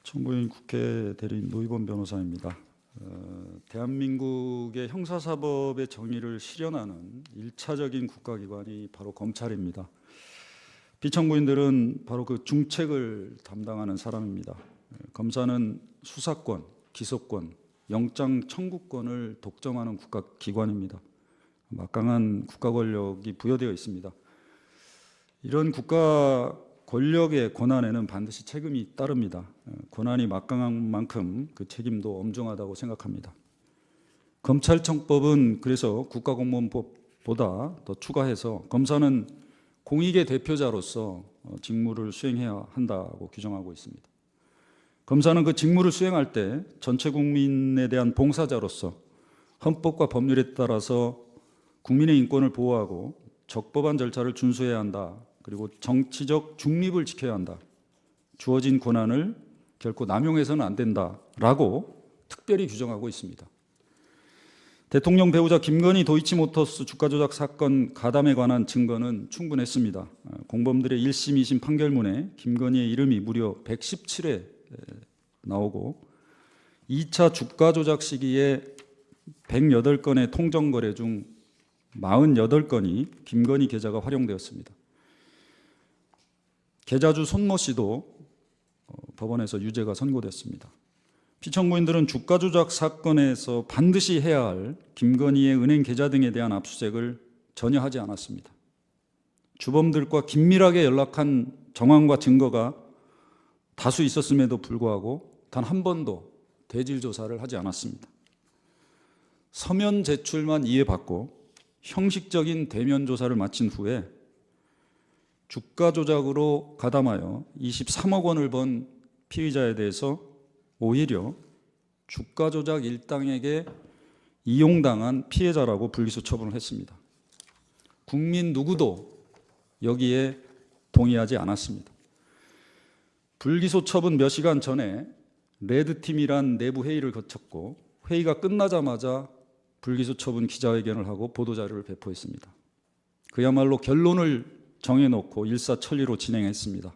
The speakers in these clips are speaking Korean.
정부인 국회 대리인 노희범 변호사입니다. 대한민국의 형사사법의 정의를 실현하는 1차적인 국가기관이 바로 검찰입니다. 피청구인들은 바로 그 중책을 담당하는 사람입니다. 검사는 수사권, 기소권, 영장 청구권을 독점하는 국가기관입니다. 막강한 국가 권력이 부여되어 있습니다. 이런 국가 권력의 권한에는 반드시 책임이 따릅니다. 권한이 막강한 만큼 그 책임도 엄중하다고 생각합니다. 검찰청법은 그래서 국가공무원법보다 더 추가해서 검사는 공익의 대표자로서 직무를 수행해야 한다고 규정하고 있습니다. 검사는 그 직무를 수행할 때 전체 국민에 대한 봉사자로서 헌법과 법률에 따라서 국민의 인권을 보호하고 적법한 절차를 준수해야 한다. 그리고 정치적 중립을 지켜야 한다. 주어진 권한을 결코 남용해서는 안 된다라고 특별히 규정하고 있습니다. 대통령 배우자 김건희 도이치모터스 주가 조작 사건 가담에 관한 증거는 충분했습니다. 공범들의 1심, 2심 판결문에 김건희의 이름이 무려 117회 나오고 2차 주가 조작 시기에 108건의 통정 거래 중 48건이 김건희 계좌가 활용되었습니다. 계좌주 손모 씨도 법원에서 유죄가 선고됐습니다. 피청구인들은 주가 조작 사건에서 반드시 해야 할 김건희의 은행 계좌 등에 대한 압수수색을 전혀 하지 않았습니다. 주범들과 긴밀하게 연락한 정황과 증거가 다수 있었음에도 불구하고 단 한 번도 대질 조사를 하지 않았습니다. 서면 제출만 이해받고 형식적인 대면 조사를 마친 후에 주가 조작으로 가담하여 23억 원을 번 피의자에 대해서 오히려 주가 조작 일당에게 이용당한 피해자라고 불기소 처분을 했습니다. 국민 누구도 여기에 동의하지 않았습니다. 불기소 처분 몇 시간 전에 레드팀이란 내부 회의를 거쳤고 회의가 끝나자마자 불기소 처분 기자회견을 하고 보도자료를 배포했습니다. 그야말로 결론을 정해놓고 일사천리로 진행했습니다.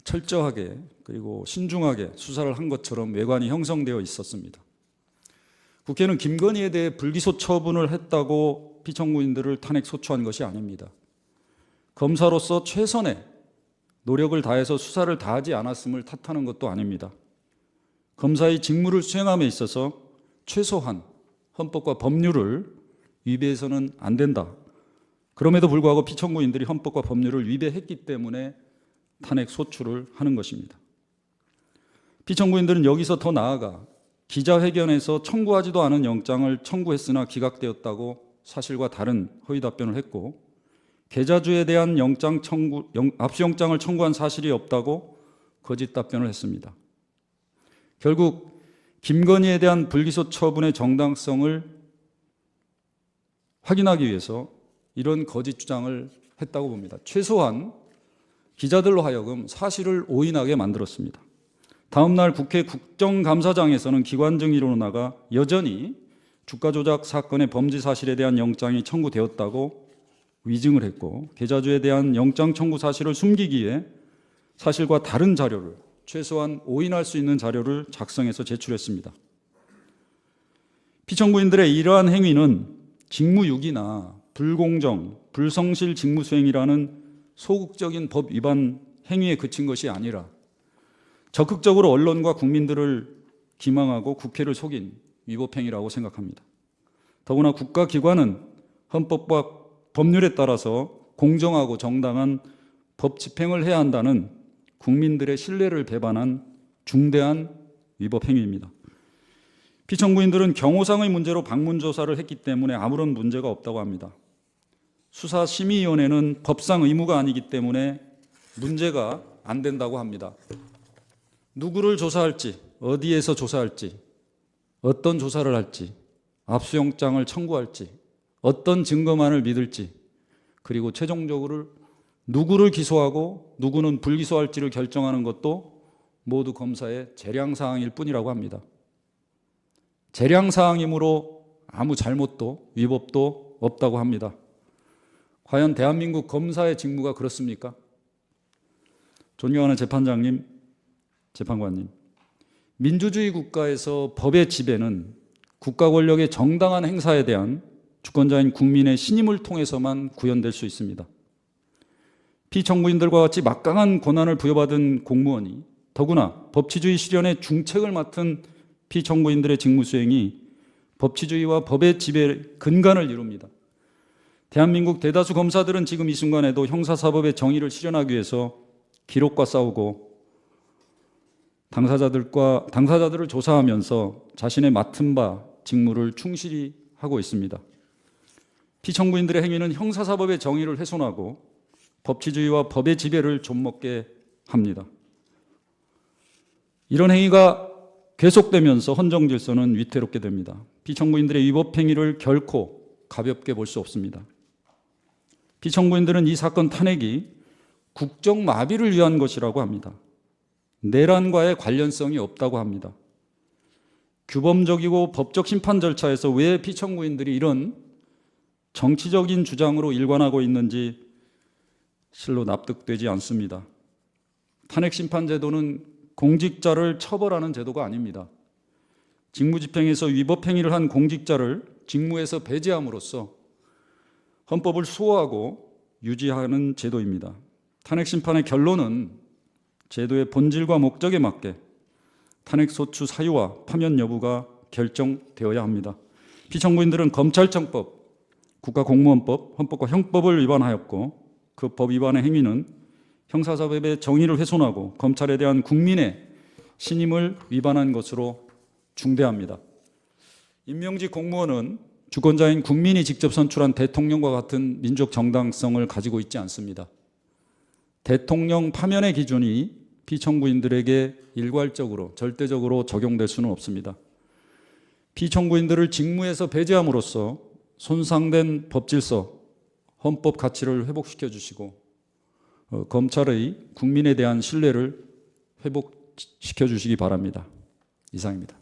철저하게 그리고 신중하게 수사를 한 것처럼 외관이 형성되어 있었습니다. 국회는 김건희에 대해 불기소 처분을 했다고 피청구인들을 탄핵 소추한 것이 아닙니다. 검사로서 최선의 노력을 다해서 수사를 다하지 않았음을 탓하는 것도 아닙니다. 검사의 직무를 수행함에 있어서 최소한 헌법과 법률을 위배해서는 안 된다. 그럼에도 불구하고 피청구인들이 헌법과 법률을 위배했기 때문에 탄핵 소추를 하는 것입니다. 피청구인들은 여기서 더 나아가 기자회견에서 청구하지도 않은 영장을 청구했으나 기각되었다고 사실과 다른 허위 답변을 했고 계좌주에 대한 압수영장을 청구한 사실이 없다고 거짓 답변을 했습니다. 결국 김건희에 대한 불기소 처분의 정당성을 확인하기 위해서 이런 거짓 주장을 했다고 봅니다. 최소한 기자들로 하여금 사실을 오인하게 만들었습니다. 다음 날 국회 국정감사장에서는 기관증인으로 나가 여전히 주가 조작 사건의 범죄 사실에 대한 영장이 청구되었다고 위증을 했고 계좌주에 대한 영장 청구 사실을 숨기기 위해 사실과 다른 자료를 최소한 오인할 수 있는 자료를 작성해서 제출했습니다. 피청구인들의 이러한 행위는 직무유기나 불공정, 불성실 직무수행이라는 소극적인 법 위반 행위에 그친 것이 아니라 적극적으로 언론과 국민들을 기망하고 국회를 속인 위법행위라고 생각합니다. 더구나 국가기관은 헌법과 법률에 따라서 공정하고 정당한 법 집행을 해야 한다는 국민들의 신뢰를 배반한 중대한 위법행위입니다. 피청구인들은 경호상의 문제로 방문조사를 했기 때문에 아무런 문제가 없다고 합니다. 수사심의위원회는 법상 의무가 아니기 때문에 문제가 안 된다고 합니다. 누구를 조사할지, 어디에서 조사할지, 어떤 조사를 할지, 압수영장을 청구할지, 어떤 증거만을 믿을지, 그리고 최종적으로 누구를 기소하고 누구는 불기소할지를 결정하는 것도 모두 검사의 재량사항일 뿐이라고 합니다. 재량사항이므로 아무 잘못도 위법도 없다고 합니다. 과연 대한민국 검사의 직무가 그렇습니까? 존경하는 재판장님, 재판관님, 민주주의 국가에서 법의 지배는 국가 권력의 정당한 행사에 대한 주권자인 국민의 신임을 통해서만 구현될 수 있습니다. 피청구인들과 같이 막강한 권한을 부여받은 공무원이 더구나 법치주의 실현의 중책을 맡은 피청구인들의 직무 수행이 법치주의와 법의 지배의 근간을 이룹니다. 대한민국 대다수 검사들은 지금 이 순간에도 형사사법의 정의를 실현하기 위해서 기록과 싸우고 당사자들을 조사하면서 자신의 맡은 바 직무를 충실히 하고 있습니다. 피청구인들의 행위는 형사사법의 정의를 훼손하고 법치주의와 법의 지배를 좀먹게 합니다. 이런 행위가 계속되면서 헌정 질서는 위태롭게 됩니다. 피청구인들의 위법 행위를 결코 가볍게 볼 수 없습니다. 피청구인들은 이 사건 탄핵이 국정 마비를 위한 것이라고 합니다. 내란과의 관련성이 없다고 합니다. 규범적이고 법적 심판 절차에서 왜 피청구인들이 이런 정치적인 주장으로 일관하고 있는지 실로 납득되지 않습니다. 탄핵 심판 제도는 공직자를 처벌하는 제도가 아닙니다. 직무집행에서 위법 행위를 한 공직자를 직무에서 배제함으로써 헌법을 수호하고 유지하는 제도입니다. 탄핵 심판의 결론은 제도의 본질과 목적에 맞게 탄핵 소추 사유와 파면 여부가 결정되어야 합니다. 피청구인들은 검찰청법, 국가공무원법, 헌법과 형법을 위반하였고 그 법 위반의 행위는 형사사법의 정의를 훼손하고 검찰에 대한 국민의 신임을 위반한 것으로 중대합니다. 임명직 공무원은 주권자인 국민이 직접 선출한 대통령과 같은 민족 정당성을 가지고 있지 않습니다. 대통령 파면의 기준이 피청구인들에게 일괄적으로 절대적으로 적용될 수는 없습니다. 피청구인들을 직무에서 배제함으로써 손상된 법질서, 헌법 가치를 회복시켜 주시고 검찰의 국민에 대한 신뢰를 회복시켜 주시기 바랍니다. 이상입니다.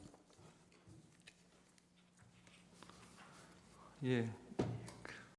예.